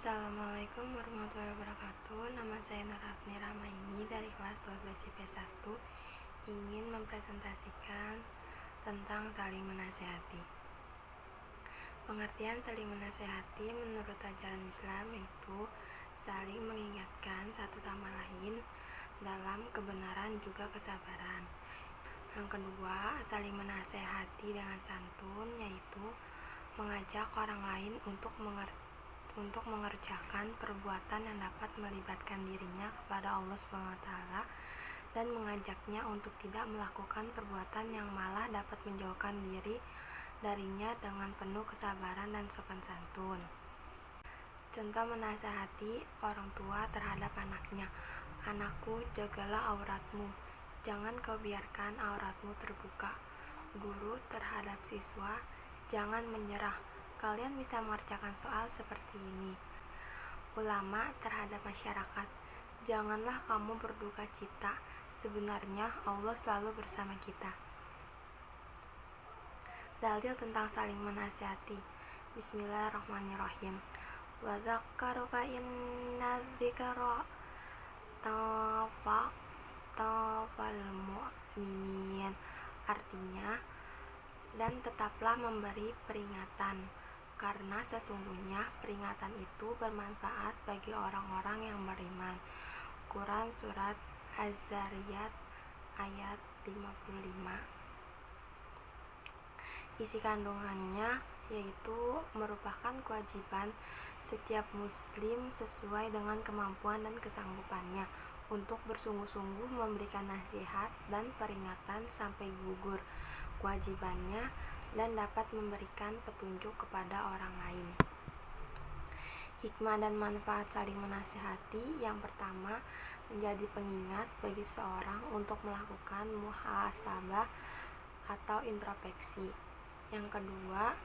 Assalamualaikum warahmatullahi wabarakatuh. Nama saya Nurhafni Rahmaini dari kelas 12 IP 1 ingin mempresentasikan tentang saling menasihati. Pengertian saling menasihati menurut ajaran Islam yaitu saling mengingatkan satu sama lain dalam kebenaran juga kesabaran. Yang kedua, saling menasihati dengan santun yaitu mengajak orang lain untuk mengerjakan perbuatan yang dapat melibatkan dirinya kepada Allah SWT dan mengajaknya untuk tidak melakukan perbuatan yang malah dapat menjauhkan diri darinya dengan penuh kesabaran dan sopan santun. Contoh menasihati orang tua terhadap anaknya. Anakku, jagalah auratmu, jangan kau biarkan auratmu terbuka. Guru terhadap siswa, jangan menyerah, kalian bisa mengerjakan soal seperti ini. Ulama terhadap masyarakat, janganlah kamu berduka cita, sebenarnya Allah selalu bersama kita. Dalil tentang saling menasihati. Bismillahirrahmanirrahim. Wa dzakkaru fa inna dzikra tanfa'ul mu'minin. Artinya, dan tetaplah memberi peringatan, karena sesungguhnya peringatan itu bermanfaat bagi orang-orang yang beriman. Quran Surat Az-Zariyat ayat 55. Isi kandungannya yaitu merupakan kewajiban setiap muslim sesuai dengan kemampuan dan kesanggupannya untuk bersungguh-sungguh memberikan nasihat dan peringatan sampai gugur kewajibannya dan dapat memberikan petunjuk kepada orang lain. Hikmah dan manfaat saling menasihati. Yang pertama, menjadi pengingat bagi seorang untuk melakukan muhasabah atau introspeksi. Yang kedua,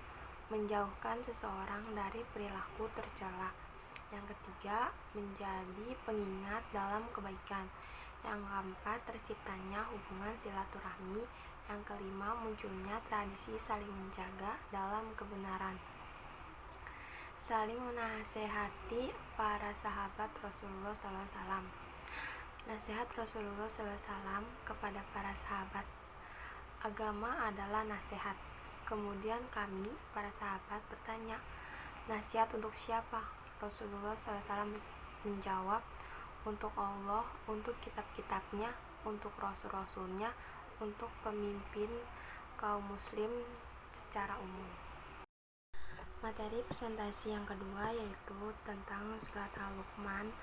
menjauhkan seseorang dari perilaku tercela. Yang ketiga, menjadi pengingat dalam kebaikan. Yang keempat, terciptanya hubungan silaturahmi. Yang kelima, munculnya tradisi saling menjaga dalam kebenaran. Saling menasehati para sahabat Rasulullah SAW. Nasihat Rasulullah SAW kepada para sahabat. Agama adalah nasihat. Kemudian kami, para sahabat, bertanya, nasihat untuk siapa? Rasulullah SAW menjawab, untuk Allah, untuk kitab-kitabnya, untuk rasul-rasulnya, untuk pemimpin kaum muslim secara umum. Materi presentasi yang kedua yaitu tentang surat Al-Luqman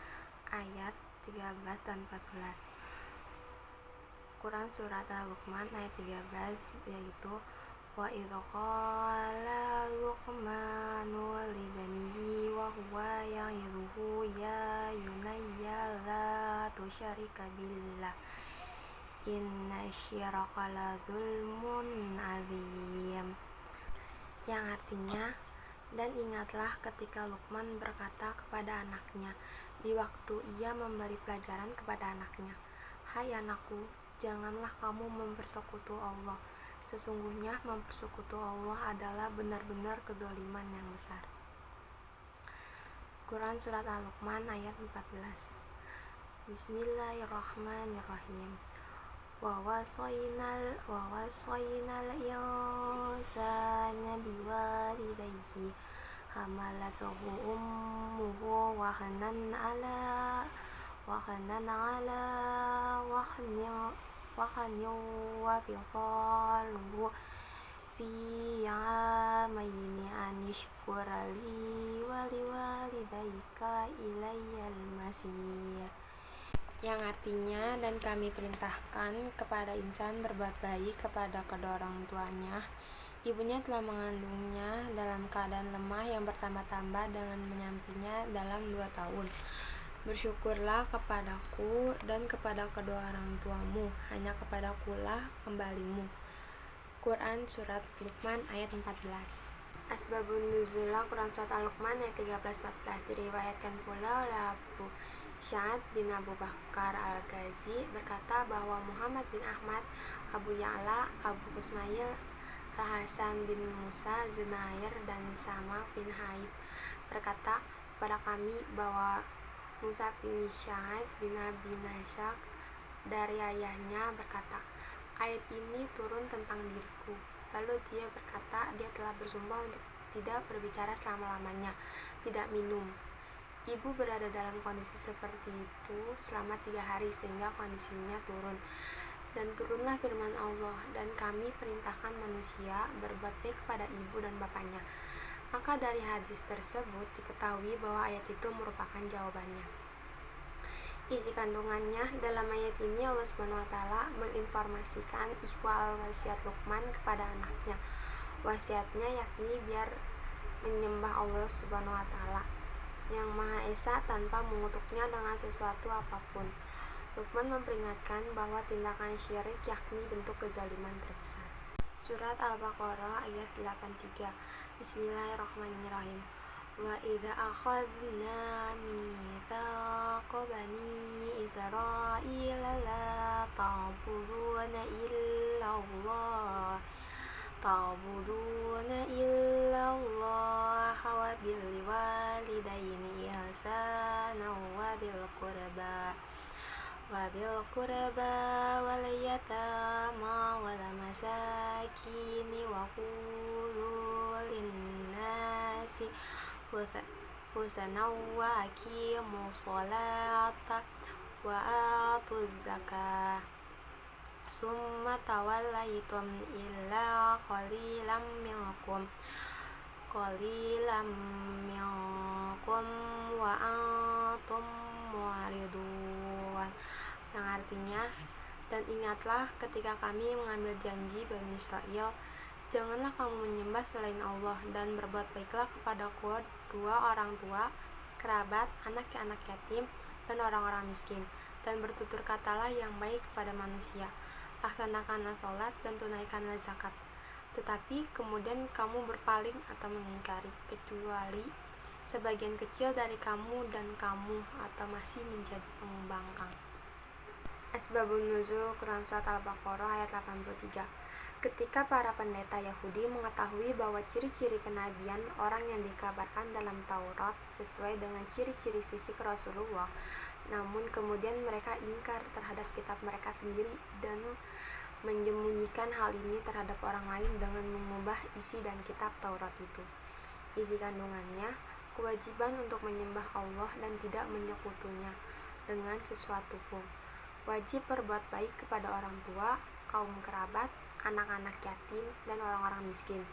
ayat 13 dan 14. Quran surat Al-Luqman ayat 13 yaitu wa idza qala Luqmanu li banihi wa huwa ya'idhuhu ya bunayya la tusyrika billah inna syirka la dzulmun adzim. Yang artinya, dan ingatlah ketika Luqman berkata kepada anaknya di waktu ia memberi pelajaran kepada anaknya, hai anakku, janganlah kamu mempersekutu Allah, sesungguhnya mempersekutu Allah adalah benar-benar kezaliman yang besar. Quran surat Al-Luqman ayat 14. Bismillahirrahmanirrahim. Wa wasaynal insana biwalidayhi hamalathu ummuhu wahnan ala wahnin wa fisaluhu fi amaini an yashkur li wa liwalidayka ilayyal masir. Yang artinya, dan kami perintahkan kepada insan berbuat baik kepada kedua orang tuanya. Ibunya telah mengandungnya dalam keadaan lemah yang bertambah-tambah dengan menyampinya dalam 2 tahun. Bersyukurlah kepadaku dan kepada kedua orang tuamu, hanya kepadakulah kembalimu. Quran surat Luqman ayat 14. Asbabun nuzul Quran surat Al-Luqman ayat 13-14 diriwayatkan pula oleh Abu Sya'ad bin Abu Bakar Al-Ghazi berkata bahwa Muhammad bin Ahmad, Abu Ya'la, Abu Ismail, Al-Hasan bin Musa, Zunair, dan Sama bin Haib berkata, kepada kami bahwa Musa bin Sya'ad bin Abi Nasyak dari ayahnya berkata, ayat ini turun tentang diriku. Lalu dia berkata, dia telah bersumpah untuk tidak berbicara selama-lamanya, tidak minum. Ibu berada dalam kondisi seperti itu selama 3 hari sehingga kondisinya turun. Dan turunlah firman Allah, dan kami perintahkan manusia berbuat baik kepada ibu dan bapaknya. Maka dari hadis tersebut diketahui bahwa ayat itu merupakan jawabannya. Isi kandungannya, dalam ayat ini Allah SWT menginformasikan ihwal wasiat Luqman kepada anaknya. Wasiatnya yakni biar menyembah Allah SWT yang Maha Esa tanpa mengutuknya dengan sesuatu apapun. Luqman memperingatkan bahwa tindakan syirik yakni bentuk kezaliman terbesar. Surat Al-Baqarah ayat 83. Bismillahirrahmanirrahim. Wa idza akhadna mitsaqa bani Israila la ta'buduna illallah wa bil walidaini ihsana wa dhil qurba wal yatama wal masakini wa qulu linnasi husna wa aqimus sholata wa atuz zakah summa tawallaitum illa qalilam minkum wa antum mu'ridun, yang artinya, dan ingatlah ketika kami mengambil janji Bani Israel, janganlah kamu menyembah selain Allah, dan berbuat baiklah kepada kedua orang tua, kerabat, anak-anak yatim, dan orang-orang miskin, dan bertutur katalah yang baik kepada manusia. Laksanakanlah sholat dan tunaikanlah zakat. Tetapi kemudian kamu berpaling atau mengingkari, kecuali sebagian kecil dari kamu dan kamu atau masih menjadi pembangkang. Asbabun Nuzul Quran Surat Al-Baqarah ayat 83. Ketika para pendeta Yahudi mengetahui bahwa ciri-ciri kenabian orang yang dikabarkan dalam Taurat sesuai dengan ciri-ciri fisik Rasulullah, namun kemudian mereka ingkar terhadap kitab mereka sendiri dan menyembunyikan hal ini terhadap orang lain dengan mengubah isi dan kitab Taurat itu. Isi kandungannya, kewajiban untuk menyembah Allah dan tidak menyekutunya dengan sesuatu pun. Wajib berbuat baik kepada orang tua, kaum kerabat, anak-anak yatim, dan orang-orang miskin.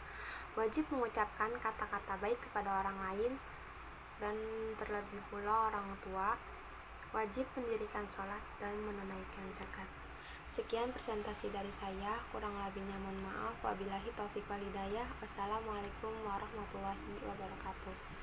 Wajib mengucapkan kata-kata baik kepada orang lain dan terlebih pula orang tua. Wajib mendirikan sholat dan menunaikan zakat. Sekian presentasi dari saya, kurang lebihnya mohon maaf. Wabillahi taufiq wal hidayah. Wassalamualaikum warahmatullahi wabarakatuh.